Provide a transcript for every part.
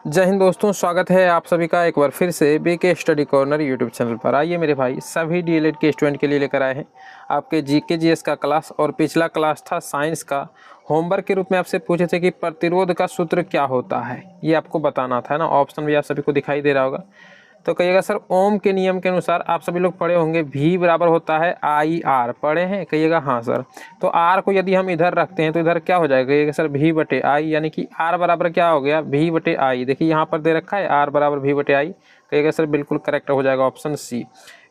जय हिंद दोस्तों, स्वागत है आप सभी का एक बार फिर से BK study corner YouTube channel पर। आइए मेरे भाई, सभी डीएलएड के स्टूडेंट के लिए लेकर आए हैं आपके जीके जीएस का क्लास। और पिछला क्लास था साइंस का। होमवर्क के रूप में आपसे पूछे थे कि प्रतिरोध का सूत्र क्या होता है, ये आपको बताना था ना। ऑप्शन भी आप सभी को दिखाई दे रहा होगा। तो कहिएगा सर, ओम के नियम के अनुसार आप सभी लोग पढ़े होंगे V बराबर होता है आई आर। पढ़े हैं? कहिएगा हाँ सर। तो आर को यदि हम इधर रखते हैं तो इधर क्या हो जाएगा? कहिएगा सर V बटे आई, यानी कि आर बराबर क्या हो गया? V बटे आई। देखिए यहाँ पर दे रखा है आर बराबर V बटे आई। कहिएगा सर बिल्कुल करेक्ट हो जाएगा ऑप्शन सी।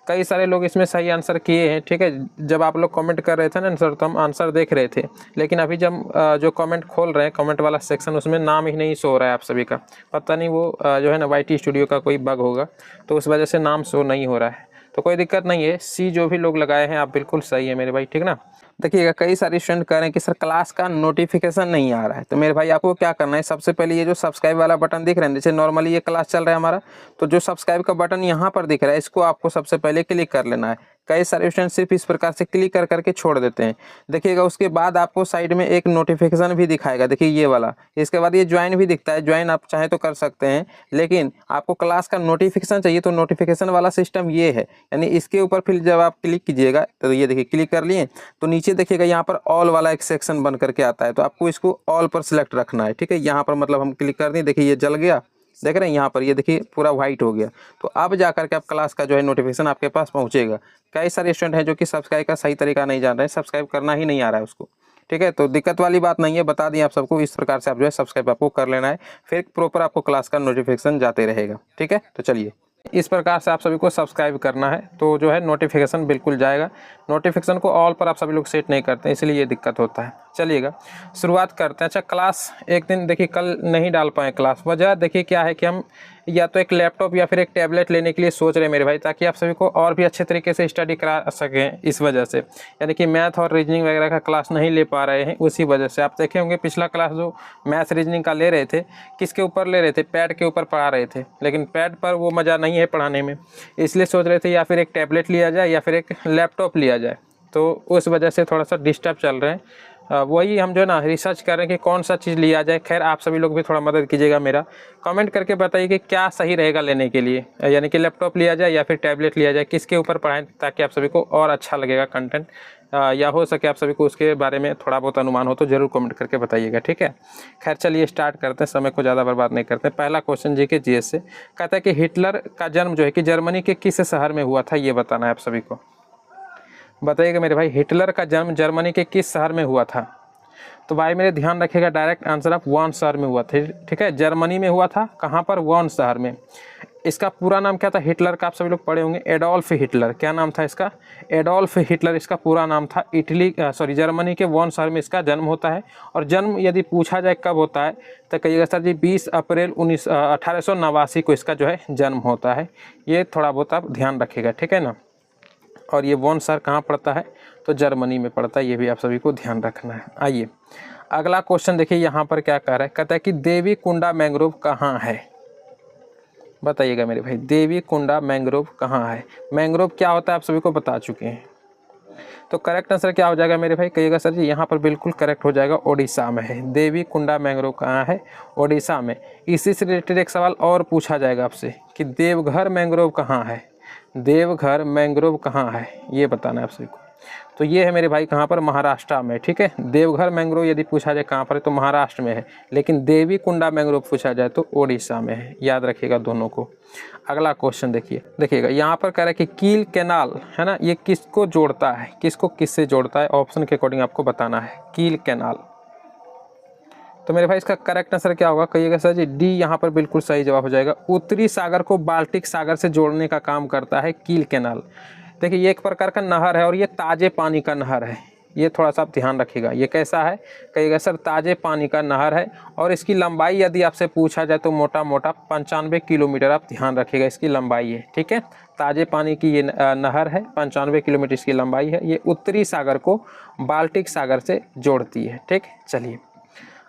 कई सारे लोग इसमें सही आंसर किए हैं, ठीक है। जब आप लोग कमेंट कर रहे थे ना आंसर, तो हम आंसर देख रहे थे, लेकिन अभी जब जो कमेंट खोल रहे हैं, कमेंट वाला सेक्शन, उसमें नाम ही नहीं शो हो रहा है आप सभी का। पता नहीं वो जो है ना वाईटी स्टूडियो का कोई बग होगा, तो उस वजह से नाम शो नहीं हो रहा है। तो कोई दिक्कत नहीं है, सी जो भी लोग लगाए हैं आप बिल्कुल सही है मेरे भाई, ठीक ना। देखिएगा, कई सारे स्टूडेंट कह रहे हैं कि सर क्लास का नोटिफिकेशन नहीं आ रहा है। तो मेरे भाई आपको क्या करना है, सबसे पहले ये जो सब्सक्राइब वाला बटन दिख रहा है, जैसे नॉर्मली ये क्लास चल रहा है हमारा, तो जो सब्सक्राइब का बटन यहाँ पर दिख रहा है, इसको आपको सबसे पहले क्लिक कर लेना है। कई सारे स्टूडेंट सिर्फ इस प्रकार से क्लिक कर करके छोड़ देते हैं। देखिएगा, उसके बाद आपको साइड में एक नोटिफिकेशन भी दिखाएगा, देखिए ये वाला। इसके बाद ये ज्वाइन भी दिखता है, ज्वाइन आप चाहे तो कर सकते हैं, लेकिन आपको क्लास का नोटिफिकेशन चाहिए तो नोटिफिकेशन वाला सिस्टम ये है। यानी इसके ऊपर फिर जब आप क्लिक कीजिएगा, तो ये देखिए क्लिक कर लिए, तो नीचे देखिएगा यहाँ पर ऑल वाला एक सेक्शन बन करके आता है, तो आपको इसको ऑल पर सिलेक्ट रखना है, ठीक है। यहाँ पर मतलब हम क्लिक कर दें, देखिए ये जल गया, देख रहे हैं यहाँ पर, ये देखिए पूरा व्हाइट हो गया। तो अब जा करके आप क्लास का जो है नोटिफिकेशन आपके पास पहुँचेगा। कई सारे स्टूडेंट हैं जो कि सब्सक्राइब का सही तरीका नहीं जान रहे हैं, सब्सक्राइब करना ही नहीं आ रहा है उसको, ठीक है। तो दिक्कत वाली बात नहीं है, बता दें आप सबको, इस प्रकार से आप जो है सब्सक्राइब आपको कर लेना है, फिर प्रॉपर आपको क्लास का नोटिफिकेशन जाते रहेगा, ठीक है। तो चलिए, इस प्रकार से आप सभी को सब्सक्राइब करना है, तो जो है नोटिफिकेशन बिल्कुल जाएगा। नोटिफिकेशन को ऑल पर आप सभी लोग सेट नहीं करते हैं, इसलिए ये दिक्कत होता है। चलिएगा, शुरुआत करते हैं। अच्छा, क्लास एक दिन देखिए कल नहीं डाल पाए क्लास, वजह देखिए क्या है कि हम या तो एक लैपटॉप या फिर एक टैबलेट लेने के लिए सोच रहे हैं मेरे भाई, ताकि आप सभी को और भी अच्छे तरीके से स्टडी करा सकें। इस वजह से यानी कि मैथ और रीजनिंग वगैरह का क्लास नहीं ले पा रहे हैं, उसी वजह से। आप देखे होंगे पिछला क्लास जो मैथ रीजनिंग का ले रहे थे, किसके ऊपर ले रहे थे? पैड के ऊपर पढ़ा रहे थे, लेकिन पैड पर वो मज़ा नहीं है पढ़ाने में, इसलिए सोच रहे थे या फिर एक टैबलेट लिया जाए या फिर एक लैपटॉप लिया जाए। तो उस वजह से थोड़ा सा डिस्टर्ब चल रहे हैं। वही हम जो है ना रिसर्च कर रहे हैं कि कौन सा चीज़ लिया जाए। खैर, आप सभी लोग भी थोड़ा मदद कीजिएगा मेरा, कमेंट करके बताइए कि क्या सही रहेगा लेने के लिए, यानी कि लैपटॉप लिया जाए या फिर टैबलेट लिया जाए, किसके ऊपर पढ़ाएं ताकि आप सभी को और अच्छा लगेगा कंटेंट, या हो सके आप सभी को उसके बारे में थोड़ा बहुत अनुमान हो तो ज़रूर कमेंट करके बताइएगा, ठीक है। खैर चलिए स्टार्ट करते हैं, समय को ज़्यादा बर्बाद नहीं करते। पहला क्वेश्चन जीके जीएस से कहता है कि हिटलर का जन्म जो है कि जर्मनी के किस शहर में हुआ था, ये बताना है आप सभी को। बताइएगा मेरे भाई, हिटलर का जन्म जर्मनी के किस शहर में हुआ था? तो भाई मेरे ध्यान रखिएगा, डायरेक्ट आंसर आप वॉन शहर में हुआ था, ठीक है। जर्मनी में हुआ था, कहाँ पर? वॉन शहर में। इसका पूरा नाम क्या था हिटलर का? आप सभी लोग पढ़े होंगे, एडोल्फ हिटलर। क्या नाम था इसका? एडोल्फ हिटलर इसका पूरा नाम था। जर्मनी के वॉन शहर में इसका जन्म होता है। और जन्म यदि पूछा जाए कब होता है, तो कहिएगा सर जी 20 अप्रैल 1889 को इसका जो है जन्म होता है। ये थोड़ा बहुत आप ध्यान रखिएगा, ठीक है ना। और ये वॉन शहर कहाँ पड़ता है? तो जर्मनी में पड़ता है, ये भी आप सभी को ध्यान रखना है। आइए अगला क्वेश्चन देखिए, यहाँ पर क्या कह रहा है, कहता है कि देवी कुंडा मैंग्रोव कहाँ है? बताइएगा मेरे भाई, देवी कुंडा मैंग्रोव कहाँ है? मैंग्रोव क्या होता है आप सभी को बता चुके हैं, तो करेक्ट आंसर क्या हो जाएगा मेरे भाई? कहिएगा सर जी यहाँ पर बिल्कुल करेक्ट हो जाएगा, ओडिशा में है। देवी कुंडा मैंग्रोव कहाँ है? ओडिशा में। इसी से रिलेटेड एक सवाल और पूछा जाएगा आपसे कि देवघर मैंग्रोव कहाँ है? देवघर मैंग्रोव कहाँ है, ये बताना है आप सभी को। तो ये है मेरे भाई कहाँ पर? महाराष्ट्र में, ठीक है। देवघर मैंग्रोव यदि पूछा जाए कहाँ पर है, तो महाराष्ट्र में है। लेकिन देवी कुंडा मैंग्रोव पूछा जाए तो ओडिशा में है, याद रखिएगा दोनों को। अगला क्वेश्चन देखिएगा यहाँ पर कह रहा है कि कील कैनाल है ना, ये किसको जोड़ता है? किसको किससे जोड़ता है? ऑप्शन के अकॉर्डिंग आपको बताना है। कील कैनाल, तो मेरे भाई इसका करेक्ट आंसर क्या होगा? कहिएगा सर जी डी, यहाँ पर बिल्कुल सही जवाब हो जाएगा। उत्तरी सागर को बाल्टिक सागर से जोड़ने का काम करता है कील कैनाल। देखिए ये एक प्रकार का नहर है और ये ताजे पानी का नहर है, ये थोड़ा सा आप ध्यान रखिएगा। ये कैसा है? कहिएगा सर ताजे पानी का नहर है, और इसकी लंबाई यदि आपसे पूछा जाए तो मोटा मोटा 95 किलोमीटर, आप ध्यान रखिएगा इसकी लंबाई है, ठीक है। ताजे पानी की ये नहर है, 95 किलोमीटर इसकी लंबाई है। ये उत्तरी सागर को बाल्टिक सागर से जोड़ती है, ठीक। चलिए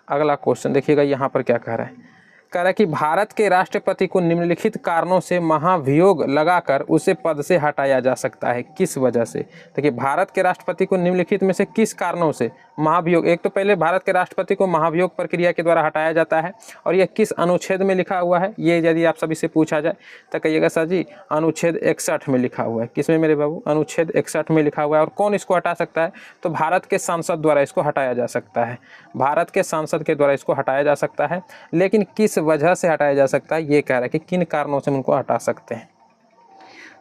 अगला क्वेश्चन देखिएगा, यहाँ पर क्या कह रहा है, कह रहा है कि भारत के राष्ट्रपति को निम्नलिखित कारणों से महाभियोग लगाकर उसे पद से हटाया जा सकता है, किस वजह से? देखिए भारत के राष्ट्रपति को निम्नलिखित में से किस कारणों से महाभियोग, एक तो पहले भारत के राष्ट्रपति को महाभियोग प्रक्रिया के द्वारा हटाया जाता है, और यह किस अनुच्छेद में लिखा हुआ है, ये यदि आप सभी से पूछा जाए तो कहिएगा सर जी अनुच्छेद 61 में लिखा हुआ है। किसमें मेरे बाबू? अनुच्छेद 61 में लिखा हुआ है। और कौन इसको हटा सकता है? तो भारत के संसद द्वारा इसको हटाया जा सकता है, भारत के संसद के द्वारा इसको हटाया जा सकता है। लेकिन किस वजह से हटाया जा सकता है, ये कह रहा है कि किन कारणों से हम उनको हटा सकते हैं।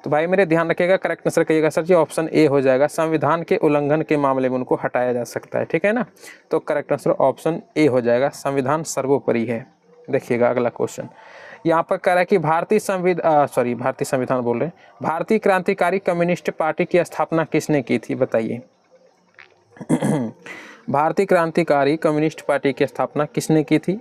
तो भाई मेरे ध्यान रखिएगा, करेक्ट आंसर कहिएगा सर जी ऑप्शन ए हो जाएगा, संविधान के उल्लंघन के मामले में उनको हटाया जा सकता है। ठीक है ना, तो करेक्ट आंसर ऑप्शन ए हो जाएगा, संविधान सर्वोपरि है। देखिएगा अगला क्वेश्चन यहाँ पर कह रहा है कि भारतीय संविधान बोल रहे हैं, भारतीय क्रांतिकारी कम्युनिस्ट पार्टी की स्थापना किसने की थी, बताइए। भारतीय क्रांतिकारी कम्युनिस्ट पार्टी की स्थापना किसने की थी?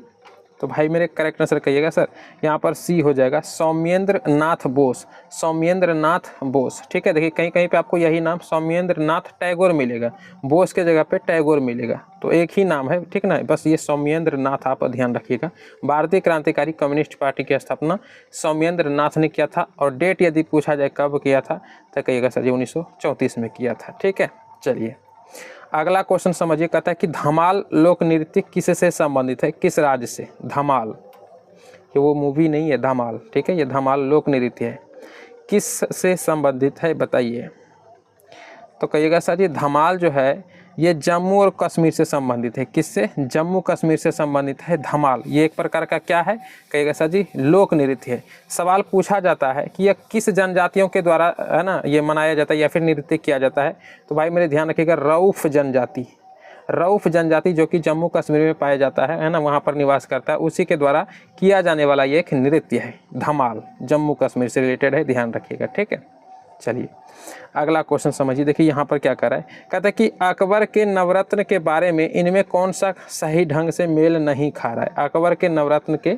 तो भाई मेरे करेक्ट आंसर कहिएगा सर, यहाँ पर सी हो जाएगा, सौम्येंद्र नाथ बोस, सौम्येंद्र नाथ बोस। ठीक है, देखिए कहीं कहीं पे आपको यही नाम सौम्येंद्र नाथ टैगोर मिलेगा, बोस के जगह पे टैगोर मिलेगा, तो एक ही नाम है। ठीक ना, बस ये सौम्येंद्र नाथ आप ध्यान रखिएगा। भारतीय क्रांतिकारी कम्युनिस्ट पार्टी की स्थापना सौम्येंद्र नाथ ने किया था, और डेट यदि पूछा जाए कब किया था तो कहिएगा सर जी 1934 में किया था। ठीक है, चलिए अगला क्वेश्चन समझिए, कहता है कि धमाल लोक नृत्य किससे संबंधित है, किस राज्य से? धमाल, ये वो मूवी नहीं है धमाल, ठीक है, ये धमाल लोक नृत्य है, किस से संबंधित है बताइए। तो कहिएगा सर जी धमाल जो है ये जम्मू और कश्मीर से संबंधित है। किससे? जम्मू कश्मीर से संबंधित है धमाल। ये एक प्रकार का क्या है, कहिएगा सर जी लोक नृत्य है। सवाल पूछा जाता है कि यह किस जनजातियों के द्वारा है ना ये मनाया जाता है या फिर नृत्य किया जाता है, तो भाई मेरे ध्यान रखिएगा रऊफ जनजाति, रऊफ जनजाति जो कि जम्मू कश्मीर में पाया जाता है ना, वहाँ पर निवास करता है, उसी के द्वारा किया जाने वाला ये एक नृत्य है धमाल, जम्मू कश्मीर से रिलेटेड है, ध्यान रखिएगा। ठीक है, चलिए अगला क्वेश्चन समझिए। देखिए यहाँ पर क्या कर रहा है, कहता है कि अकबर के नवरत्न के बारे में इनमें कौन सा सही ढंग से मेल नहीं खा रहा है। अकबर के नवरत्न के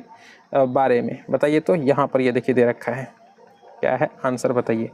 बारे में बताइए। तो यहाँ पर ये देखिए दे रखा है, क्या है आंसर बताइए।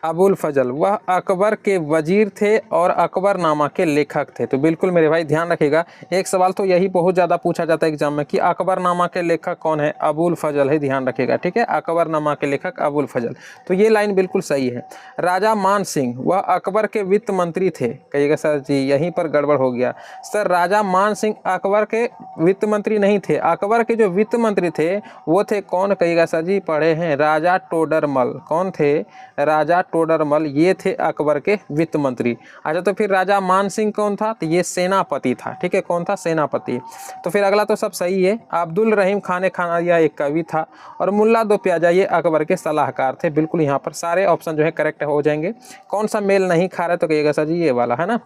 अबुल फजल वह अकबर के वजीर थे और अकबरनामा के लेखक थे। तो बिल्कुल मेरे भाई ध्यान रखिएगा, एक सवाल तो यही बहुत ज़्यादा पूछा जाता है एग्जाम में कि अकबरनामा के लेखक कौन है, अबुल फजल है, ध्यान रखिएगा। ठीक है, अकबरनामा के लेखक अबुल फजल, तो ये लाइन बिल्कुल सही है। राजा मान सिंह वह अकबर के वित्त मंत्री थे, कहिएगा सर जी यहीं पर गड़बड़ हो गया सर, राजा मान सिंह अकबर के वित्त मंत्री नहीं थे, अकबर के जो वित्त मंत्री थे वो थे कौन, कहिएगा सर जी पढ़े हैं राजा टोडरमल। कौन थे? राजा टोडरमल, ये थे अकबर के वित्त मंत्री। अच्छा, तो फिर राजा मान सिंह कौन था? तो ये सेनापति था। ठीक है, कौन था? सेनापति। तो फिर अगला तो सब सही है। अब्दुल रहीम खान खानिया एक कवि था, और मुल्ला दो प्याजा ये अकबर के सलाहकार थे। बिल्कुल यहाँ पर सारे ऑप्शन जो है करेक्ट हो जाएंगे। कौन सा मेल नहीं खा रहा है, तो कहिएगा सर जी ये वाला है ना,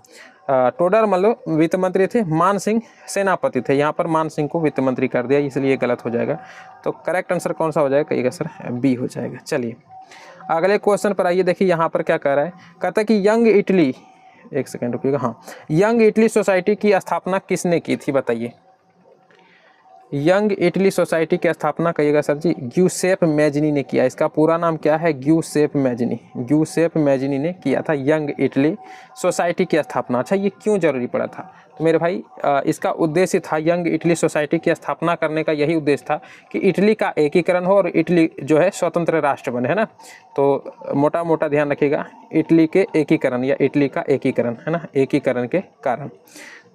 टोडरमल वित्त मंत्री थे, मान सिंह सेनापति थे, यहाँ पर मान सिंह को वित्त मंत्री कर दिया, इसलिए गलत हो जाएगा। तो करेक्ट आंसर कौन सा हो जाएगा, कहिएगा सर बी हो जाएगा। चलिए अगले क्वेश्चन पर आइए। देखिए यहाँ पर क्या कह रहा है, कहता है कि यंग इटली, एक सेकेंड रुकिएगा, हाँ, यंग इटली सोसाइटी की स्थापना किसने की थी बताइए। यंग इटली सोसाइटी की स्थापना कहिएगा सर जी ग्यूसेप मैजिनी ने किया। इसका पूरा नाम क्या है? ग्यूसेप मैजिनी, ग्यूसेप मैजिनी ने किया था यंग इटली सोसाइटी की स्थापना। अच्छा, ये क्यों जरूरी पड़ा था? तो मेरे भाई इसका उद्देश्य था, यंग इटली सोसाइटी की स्थापना करने का यही उद्देश्य था कि इटली का एकीकरण हो और इटली जो है स्वतंत्र राष्ट्र बने, है ना। तो मोटा मोटा ध्यान रखिएगा, इटली के एकीकरण या इटली का एकीकरण, है ना, एकीकरण के कारण।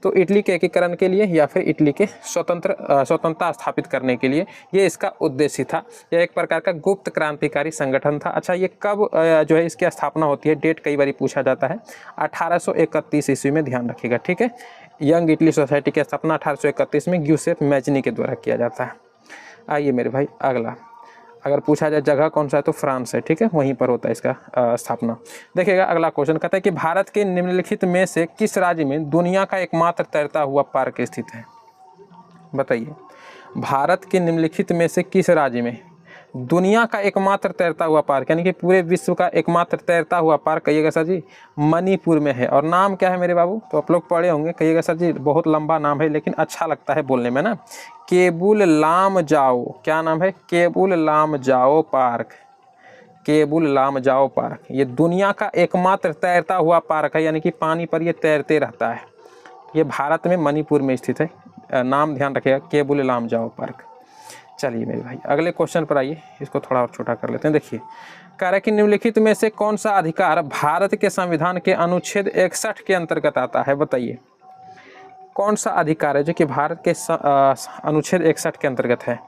तो इटली के एकीकरण के लिए या फिर इटली के स्वतंत्रता स्थापित करने के लिए ये इसका उद्देश्य था। यह एक प्रकार का गुप्त क्रांतिकारी संगठन था। अच्छा, ये कब जो है इसकी स्थापना होती है, डेट कई बार पूछा जाता है, 1831 ईस्वी में, ध्यान रखिएगा। ठीक है, यंग इटली सोसाइटी की स्थापना 1831 में ग्यूसेप मैजिनी के द्वारा किया जाता है। आइए मेरे भाई अगला, अगर पूछा जाए जगह कौन सा है तो फ्रांस है। ठीक है, वहीं पर होता है इसका स्थापना। देखिएगा अगला क्वेश्चन, कहता है कि भारत के निम्नलिखित में से किस राज्य में दुनिया का एकमात्र तैरता हुआ पार्क स्थित है, बताइए। भारत के निम्नलिखित में से किस राज्य में दुनिया का एकमात्र तैरता हुआ पार्क, यानी कि पूरे विश्व का एकमात्र तैरता हुआ पार्क, कहिएगा सर जी मणिपुर में है। और नाम क्या है मेरे बाबू? तो आप लोग पढ़े होंगे, कहिएगा सर जी बहुत लंबा नाम है लेकिन अच्छा लगता है बोलने में ना, केबुल लामजाओ। क्या नाम है? Keibul Lamjao park, Keibul Lamjao park. ये दुनिया का एकमात्र तैरता हुआ पार्क है, यानी कि पानी पर ये तैरते रहता है। ये भारत में मणिपुर में स्थित है। नाम ध्यान रखिएगा, केबुल लामजाओ पार्क। चलिए मेरे भाई अगले क्वेश्चन पर आइए, इसको थोड़ा और छोटा कर लेते हैं। देखिए कह रहा है कि निम्नलिखित में से कौन सा अधिकार भारत के संविधान के अनुच्छेद 61 के अंतर्गत आता है, बताइए कौन सा अधिकार है जो कि भारत के अनुच्छेद 61 के अंतर्गत है।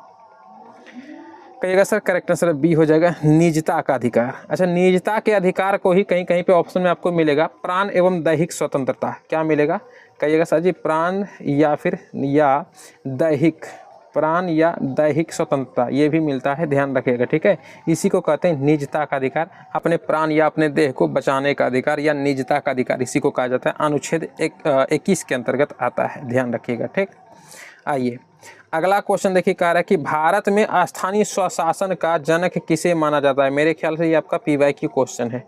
कहिएगा सर करेक्ट आंसर बी हो जाएगा, निजता का अधिकार। अच्छा, निजता के अधिकार को ही कहीं कहीं पे ऑप्शन में आपको मिलेगा प्राण एवं दैहिक स्वतंत्रता। क्या मिलेगा, कहिएगा सर जी प्राण या फिर या दैहिक, प्राण या दैहिक स्वतंत्रता, ये भी मिलता है, ध्यान रखिएगा, ठीक है। इसी को कहते हैं निजता का अधिकार, अपने प्राण या अपने देह को बचाने का अधिकार या निजता का अधिकार, इसी को कहा जाता है। अनुच्छेद 21 के अंतर्गत आता है, ध्यान रखिएगा, ठीक। आइए अगला क्वेश्चन देखिए, कह रहा है कि भारत में स्थानीय स्वशासन का जनक किसे माना जाता है। मेरे ख्याल से ये आपका PYQ क्वेश्चन है,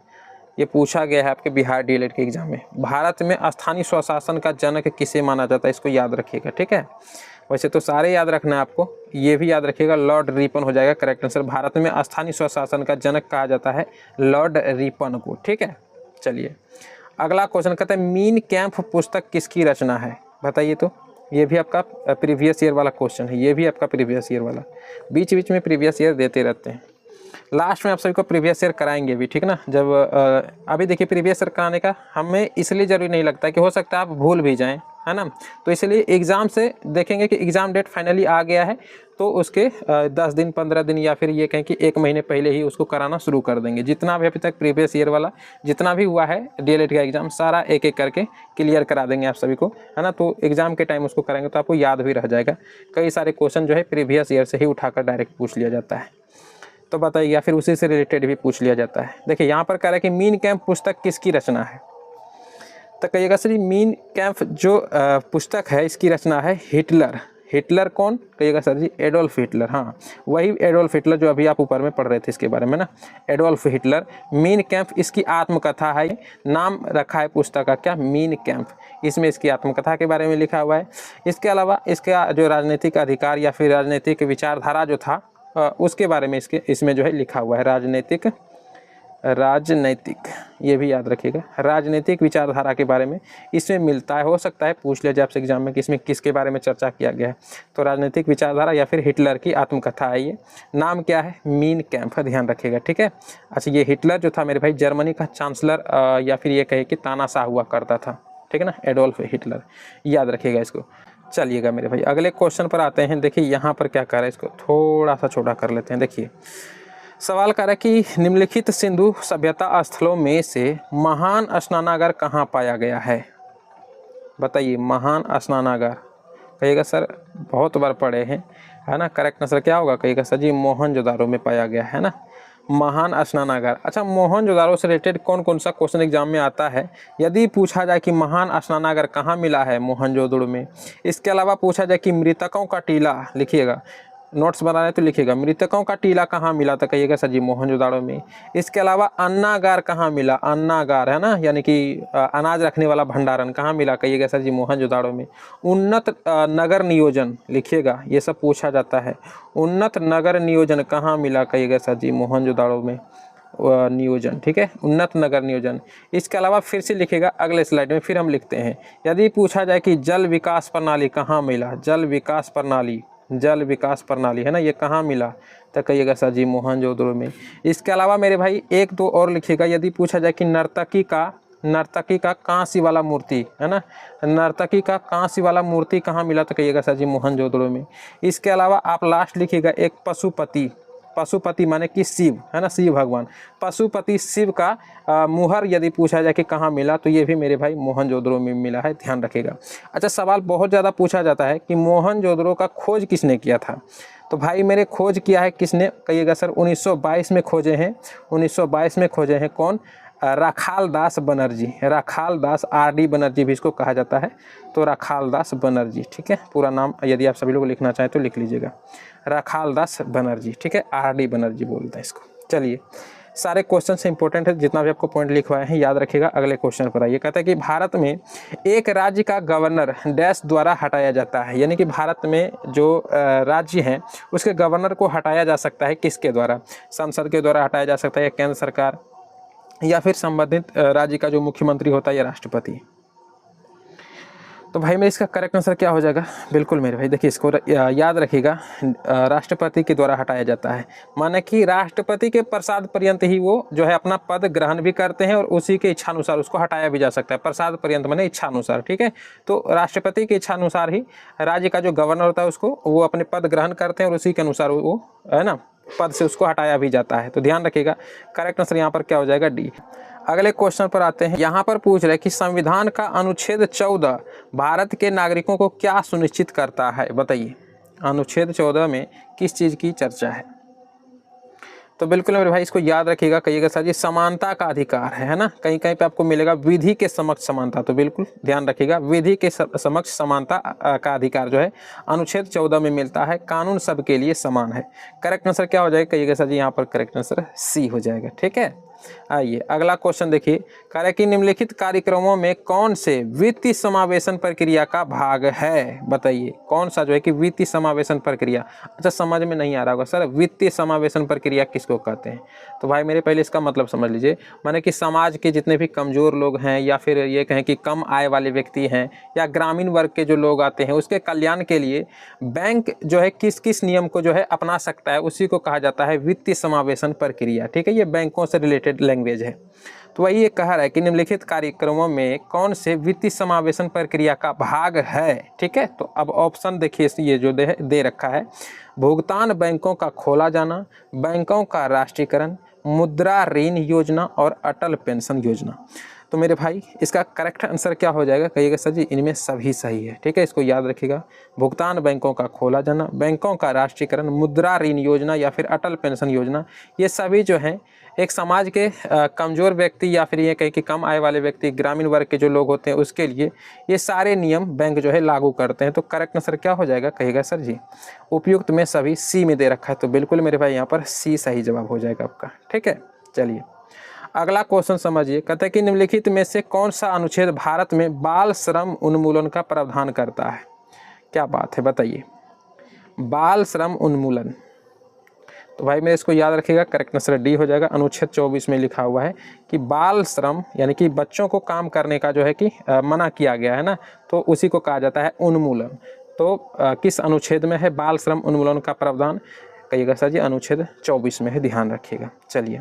ये पूछा गया है आपके बिहार DLED के एग्जाम में। भारत में स्थानीय स्वशासन का जनक किसे माना जाता है, इसको याद रखिएगा, ठीक है। वैसे तो सारे याद रखना है आपको, ये भी याद रखिएगा, लॉर्ड रिपन हो जाएगा करेक्ट आंसर। भारत में स्थानीय स्वशासन का जनक कहा जाता है लॉर्ड रिपन को, ठीक है। चलिए अगला क्वेश्चन कहता है मीन कैंप पुस्तक किसकी रचना है, बताइए तो। ये भी आपका प्रीवियस ईयर वाला क्वेश्चन है, ये भी आपका प्रीवियस ईयर वाला, बीच बीच में प्रीवियस ईयर देते रहते हैं। लास्ट में आप सभी को प्रीवियस ईयर कराएंगे भी, ठीक ना। जब अभी देखिए प्रीवियस ईयर कराने का हमें इसलिए जरूरी नहीं लगता कि हो सकता है आप भूल भी जाएं, है ना। तो इसलिए एग्ज़ाम से देखेंगे कि एग्ज़ाम डेट फाइनली आ गया है तो उसके 10 दिन 15 दिन या फिर ये कहें कि 1 महीने पहले ही उसको कराना शुरू कर देंगे। जितना भी अभी तक प्रीवियस ईयर वाला जितना भी हुआ है DLED का एग्ज़ाम सारा एक एक करके क्लियर करा देंगे आप सभी को, है ना। तो एग्ज़ाम के टाइम उसको करेंगे तो आपको याद भी रह जाएगा। कई सारे क्वेश्चन जो है प्रीवियस ईयर से ही उठाकर डायरेक्ट पूछ लिया जाता है, तो बताइए, या फिर उसी से रिलेटेड भी पूछ लिया जाता है। देखिए यहाँ पर कह रहा है कि मीन कैंप पुस्तक किसकी रचना है, तो कहिएगा सर मीन कैंप जो पुस्तक है इसकी रचना है हिटलर। हिटलर कौन, कहिएगा सर जी एडोल्फ हिटलर, हाँ वही एडोल्फ हिटलर जो अभी आप ऊपर में पढ़ रहे थे इसके बारे में ना, एडोल्फ हिटलर। मीन कैंप इसकी आत्मकथा है, नाम रखा है पुस्तक का क्या, मीन कैंप, इसमें इसकी आत्मकथा के बारे में लिखा हुआ है। इसके अलावा इसका जो राजनीतिक अधिकार या फिर राजनीतिक विचारधारा जो था उसके बारे में इसमें जो है लिखा हुआ है, राजनैतिक, ये भी याद रखिएगा, राजनीतिक विचारधारा के बारे में इसमें मिलता है। हो सकता है पूछ लिया जाए आपसे एग्जाम में कि इसमें किसके बारे में चर्चा किया गया है, तो राजनीतिक विचारधारा या फिर हिटलर की आत्मकथा है ये। नाम क्या है, मीन कैंप, ध्यान रखिएगा, ठीक है। अच्छा, ये हिटलर जो था मेरे भाई जर्मनी का चांसलर या फिर ये कहे कि तानाशाह हुआ करता था, ठीक है ना, एडोल्फ हिटलर, याद रखिएगा इसको। चलिएगा मेरे भाई अगले क्वेश्चन पर आते हैं। देखिए यहाँ पर क्या कर रहा है, इसको थोड़ा सा छोटा कर लेते हैं। देखिए सवाल कर रहा है कि निम्नलिखित सिंधु सभ्यता स्थलों में से महान स्नानागार कहाँ पाया गया है, बताइए। महान स्नानागार, कहिएगा सर बहुत बार पढ़े हैं, है ना। करेक्ट आंसर क्या होगा, कहिएगा सर जी मोहनजोदारो में पाया गया है ना, महान स्नानागार। अच्छा, मोहनजोदारो से रिलेटेड कौन कौन सा क्वेश्चन एग्जाम में आता है, यदि पूछा जाए कि महान स्नानागार कहाँ मिला है, मोहनजोदड़ो में। इसके अलावा पूछा जाए कि मृतकों का टीला, लिखिएगा, नोट्स बना रहे तो लिखिएगा, मृतकों का टीला कहाँ मिला, तो कहिएगा सर जी मोहनजोदाड़ो में। इसके अलावा अन्नागार कहाँ मिला, अन्नागार है ना, यानी कि अनाज रखने वाला भंडारण कहाँ मिला, कहिएगा सर जी मोहनजोदाड़ो में। उन्नत नगर नियोजन, लिखिएगा, ये सब पूछा जाता है। उन्नत नगर नियोजन कहाँ मिला, कहिएगा सर जी मोहनजोदाड़ो में नियोजन, ठीक है, उन्नत नगर नियोजन। इसके अलावा फिर से लिखिएगा अगले स्लाइड में, फिर हम लिखते हैं, यदि पूछा जाए कि जल विकास प्रणाली कहाँ मिला, जल विकास प्रणाली, जल विकास प्रणाली है ना, ये कहाँ मिला, तो कहिएगा सर जी मोहनजोदड़ो में। इसके अलावा मेरे भाई 1-2 और लिखिएगा, यदि पूछा जाए कि नर्तकी का कांसी वाला मूर्ति है ना, नर्तकी का कांसी वाला मूर्ति कहाँ मिला, तो कहिएगा सर जी मोहनजोदड़ो में। इसके अलावा आप लास्ट लिखिएगा एक पशुपति, पशुपति माने कि शिव है ना, शिव भगवान, पशुपति शिव का मुहर यदि पूछा जाए कि कहाँ मिला, तो ये भी मेरे भाई मोहनजोदड़ो में मिला है, ध्यान रखिएगा। अच्छा, सवाल बहुत ज़्यादा पूछा जाता है कि मोहनजोदड़ो का खोज किसने किया था, तो भाई मेरे खोज किया है किसने, कहिएगा सर 1922 में खोजे हैं, 1922 में खोजे हैं, कौन, राखालदास बनर्जी, राखालदास RD बनर्जी भी इसको कहा जाता है, तो राखालदास बनर्जी, ठीक है। पूरा नाम यदि आप सभी लोग लिखना चाहें तो लिख लीजिएगा, राखालदास बनर्जी, ठीक है, RD बनर्जी बोलते हैं इसको। चलिए सारे क्वेश्चन से इंपॉर्टेंट है, जितना भी आपको पॉइंट लिखवाए हैं याद रखिएगा। अगले क्वेश्चन पर आइए, कहता है कि भारत में एक राज्य का गवर्नर डैश द्वारा हटाया जाता है, यानी कि भारत में जो राज्य हैं उसके गवर्नर को हटाया जा सकता है किसके द्वारा, संसद के द्वारा हटाया जा सकता है, या केंद्र सरकार, या फिर संबंधित राज्य का जो मुख्यमंत्री होता है या राष्ट्रपति। तो भाई मेरे इसका करेक्ट आंसर क्या हो जाएगा? बिल्कुल मेरे भाई देखिए, इसको याद रखिएगा, राष्ट्रपति के द्वारा हटाया जाता है। माने कि राष्ट्रपति के प्रसाद पर्यंत ही वो जो है अपना पद ग्रहण भी करते हैं और उसी के इच्छानुसार उसको हटाया भी जा सकता है। प्रसाद पर्यंत माने इच्छानुसार, ठीक है। तो राष्ट्रपति की इच्छानुसार ही राज्य का जो गवर्नर होता है उसको वो अपने पद ग्रहण करते हैं और उसी के अनुसार वो है ना पद से उसको हटाया भी जाता है। तो ध्यान रखिएगा, करेक्ट आंसर यहाँ पर क्या हो जाएगा? डी। अगले क्वेश्चन पर आते हैं। यहाँ पर पूछ रहे कि संविधान का अनुच्छेद 14 भारत के नागरिकों को क्या सुनिश्चित करता है? बताइए, अनुच्छेद 14 में किस चीज़ की चर्चा है? तो बिल्कुल मेरे भाई इसको याद रखिएगा, कहिएगा सर जी समानता का अधिकार है ना। कहीं कहीं पे आपको मिलेगा विधि के समक्ष समानता, तो बिल्कुल ध्यान रखिएगा, विधि के समक्ष समानता का अधिकार जो है अनुच्छेद 14 में मिलता है। कानून सबके लिए समान है। करेक्ट आंसर क्या हो जाएगा? कहिएगा सर जी यहाँ पर करेक्ट आंसर सी हो जाएगा, ठीक है। आइए अगला क्वेश्चन देखिए, कह रहा है कि निम्नलिखित कार्यक्रमों में कौन से वित्तीय समावेशन प्रक्रिया का भाग है? बताइए कौन सा जो है कि वित्तीय समावेशन प्रक्रिया। अच्छा समझ में नहीं आ रहा होगा सर वित्तीय समावेशन प्रक्रिया किसको कहते हैं? तो भाई मेरे पहले इसका मतलब समझ लीजिए, माने कि समाज के जितने भी कमज़ोर लोग हैं या फिर ये कहें कि कम आय वाले व्यक्ति हैं या ग्रामीण वर्ग के जो लोग आते हैं उसके कल्याण के लिए बैंक जो है किस किस नियम को जो है अपना सकता है उसी को कहा जाता है वित्तीय समावेशन प्रक्रिया, ठीक है। ये बैंकों से रिलेटेड लैंग्वेज है। तो वही ये कह रहा है कि निम्नलिखित कार्यक्रमों में कौन से वित्तीय समावेशन प्रक्रिया का भाग है, ठीक है। तो अब ऑप्शन देखिए, ये जो दे रखा है, भुगतान बैंकों का खोला जाना, बैंकों का राष्ट्रीयकरण, मुद्रा ऋण योजना और अटल पेंशन योजना। तो मेरे भाई इसका करेक्ट आंसर क्या हो जाएगा? कहिएगा सर जी इनमें सभी सही है, ठीक है। इसको याद रखिएगा, भुगतान बैंकों का खोला जाना, बैंकों का राष्ट्रीयकरण, मुद्रा ऋण योजना या फिर अटल पेंशन योजना, ये सभी जो हैं एक समाज के कमज़ोर व्यक्ति या फिर ये कहें कि कम आय वाले व्यक्ति, ग्रामीण वर्ग के जो लोग होते हैं उसके लिए ये सारे नियम बैंक जो है लागू करते हैं। तो करेक्ट आंसर क्या हो जाएगा? कहिएगा सर जी उपयुक्त में सभी सी में दे रखा है। तो बिल्कुल मेरे भाई यहाँ पर सी सही जवाब हो जाएगा आपका, ठीक है। चलिए अगला क्वेश्चन समझिए, कहते हैं कि निम्नलिखित में से कौन सा अनुच्छेद भारत में बाल श्रम उन्मूलन का प्रावधान करता है? क्या बात है, बताइए। बाल श्रम उन्मूलन, तो भाई मैं इसको याद रखिएगा, करेक्ट आंसर डी हो जाएगा। अनुच्छेद 24 में लिखा हुआ है कि बाल श्रम यानी कि बच्चों को काम करने का जो है कि मना किया गया है ना, तो उसी को कहा जाता है उन्मूलन। तो किस अनुच्छेद में है बाल श्रम उन्मूलन का प्रावधान? कहिएगा सर जी अनुच्छेद 24 में है, ध्यान रखिएगा। चलिए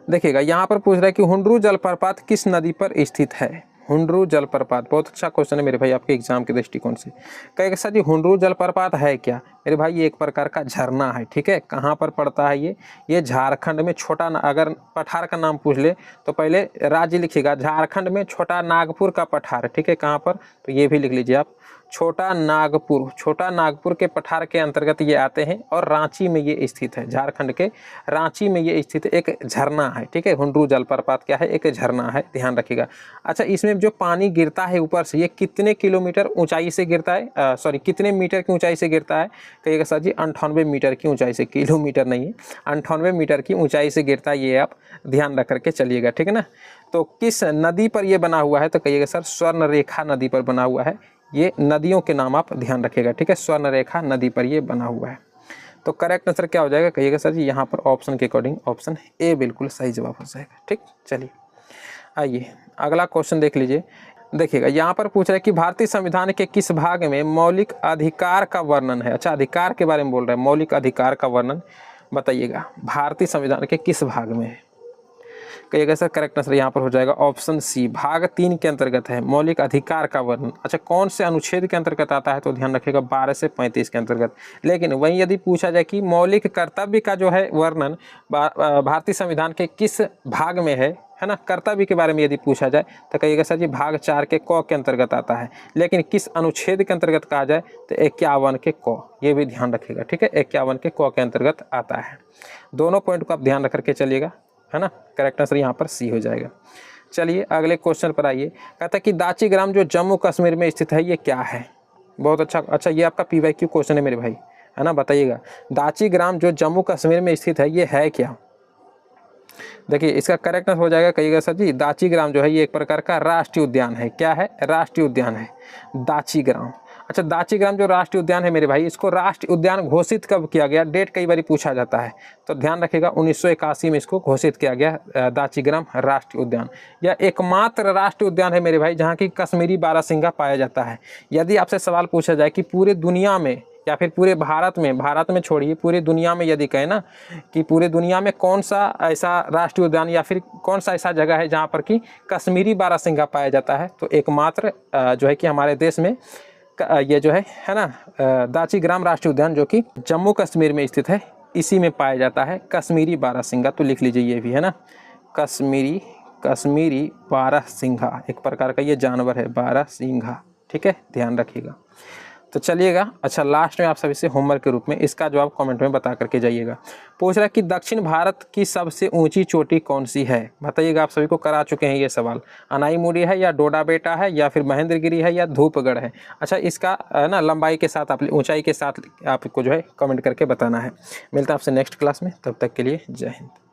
देखिएगा यहाँ पर पूछ रहा है कि हुंडरू जलप्रपात किस नदी पर स्थित है? हुंडरू जलप्रपात बहुत अच्छा क्वेश्चन है मेरे भाई आपके एग्जाम के दृष्टिकोण से। कहेगा सर जी हुंडरू जलप्रपात है क्या? मेरे भाई ये एक प्रकार का झरना है, ठीक है। कहाँ पर पड़ता है ये झारखंड में छोटा, अगर पठार का नाम पूछ ले तो पहले राज्य लिखिएगा, झारखंड में छोटा नागपुर का पठार, ठीक है। कहाँ पर? तो ये भी लिख लीजिए आप, छोटा नागपुर। छोटा नागपुर के पठार के अंतर्गत ये आते हैं और रांची में ये स्थित है। झारखंड के रांची में ये स्थित एक झरना है, ठीक है। हुंडरू जलप्रपात क्या है? एक झरना है, ध्यान रखिएगा। अच्छा इसमें जो पानी गिरता है ऊपर से ये कितने किलोमीटर ऊंचाई से गिरता है? सॉरी कितने मीटर की ऊंचाई से गिरता है? कहिएगा सर जी 98 मीटर की ऊंचाई से, किलोमीटर नहीं है, 98 मीटर की ऊंचाई से गिरता है। ये आप ध्यान रख करके चलिएगा, ठीक है ना। तो किस नदी पर यह बना हुआ है? तो कहिएगा सर स्वर्णरेखा नदी पर बना हुआ है। ये नदियों के नाम आप ध्यान रखिएगा, ठीक है। स्वर्णरेखा नदी पर ये बना हुआ है। तो करेक्ट आंसर क्या हो जाएगा? कहिएगा सर जी यहाँ पर ऑप्शन के अकॉर्डिंग ऑप्शन ए बिल्कुल सही जवाब हो जाएगा, ठीक। चलिए आइए अगला क्वेश्चन देख लीजिए। देखिएगा यहाँ पर पूछ रहा है कि भारतीय संविधान के किस भाग में मौलिक अधिकार का वर्णन है? अच्छा अधिकार के बारे में बोल रहा है, मौलिक अधिकार का वर्णन बताइएगा भारतीय संविधान के किस भाग में है? कहिएगा सर करेक्ट आंसर यहाँ पर हो जाएगा ऑप्शन सी, भाग 3 के अंतर्गत है मौलिक अधिकार का वर्णन। अच्छा कौन से अनुच्छेद के अंतर्गत आता है? तो ध्यान रखिएगा 12 से 35 के अंतर्गत। लेकिन वहीं यदि पूछा जाए कि मौलिक कर्तव्य का जो है वर्णन भारतीय संविधान के किस भाग में है ना, कर्तव्य के बारे में यदि पूछा जाए तो कहिएगा सर जी भाग 4 के क के अंतर्गत आता है। लेकिन किस अनुच्छेद के अंतर्गत कहा जाए तो 51 के क, ये भी ध्यान रखिएगा, ठीक है। 51 के क के अंतर्गत आता है। दोनों पॉइंट को आप ध्यान रख करके चलिएगा, है ना। करेक्ट आंसर यहाँ पर सी हो जाएगा। चलिए अगले क्वेश्चन पर आइए। कहता है कि दाची ग्राम जो जम्मू कश्मीर में स्थित है ये क्या है? बहुत अच्छा ये आपका PYQ क्वेश्चन है मेरे भाई, है ना। बताइएगा दाची ग्राम जो जम्मू कश्मीर में स्थित है ये है क्या? देखिए इसका करेक्ट आंसर हो जाएगा, कहिएगा सर जी दाची ग्राम जो है ये एक प्रकार का राष्ट्रीय उद्यान है। क्या है? राष्ट्रीय उद्यान है दाची ग्राम। अच्छा, दाचीग्राम जो राष्ट्रीय उद्यान है मेरे भाई, इसको राष्ट्रीय उद्यान घोषित कब किया गया? डेट कई बार पूछा जाता है, तो ध्यान रखिएगा 1981 में इसको घोषित किया गया दाचीग्राम राष्ट्रीय उद्यान। यह एकमात्र राष्ट्रीय उद्यान है मेरे भाई जहाँ की कश्मीरी बारहसिंगा पाया जाता है। यदि आपसे सवाल पूछा जाए कि पूरे दुनिया में या फिर पूरे भारत में छोड़िए, पूरे दुनिया में यदि कहें ना कि पूरे दुनिया में कौन सा ऐसा राष्ट्रीय उद्यान या फिर कौन सा ऐसा जगह है जहाँ पर कि कश्मीरी बारहसिंगा पाया जाता है, तो एकमात्र जो है कि हमारे देश में ये जो है ना दाचीग्राम राष्ट्रीय उद्यान जो कि जम्मू कश्मीर में स्थित है, इसी में पाया जाता है कश्मीरी बारहसिंगा। तो लिख लीजिए ये भी है ना, कश्मीरी बारहसिंगा एक प्रकार का ये जानवर है, बारहसिंगा। ठीक है, ध्यान रखिएगा। तो चलिएगा, अच्छा लास्ट में आप सभी से होमवर्क के रूप में इसका जवाब कमेंट में बता करके जाइएगा। पूछ रहा है कि दक्षिण भारत की सबसे ऊंची चोटी कौन सी है? बताइएगा, आप सभी को करा चुके हैं ये सवाल। अनाईमुड़ी है या डोडा बेटा है या फिर महेंद्रगिरी है या धूपगढ़ है? अच्छा, इसका ना लंबाई के साथ आप ऊंचाई के साथ आपको जो है कमेंट करके बताना है। मिलता है आपसे नेक्स्ट क्लास में, तब तक के लिए जय हिंद।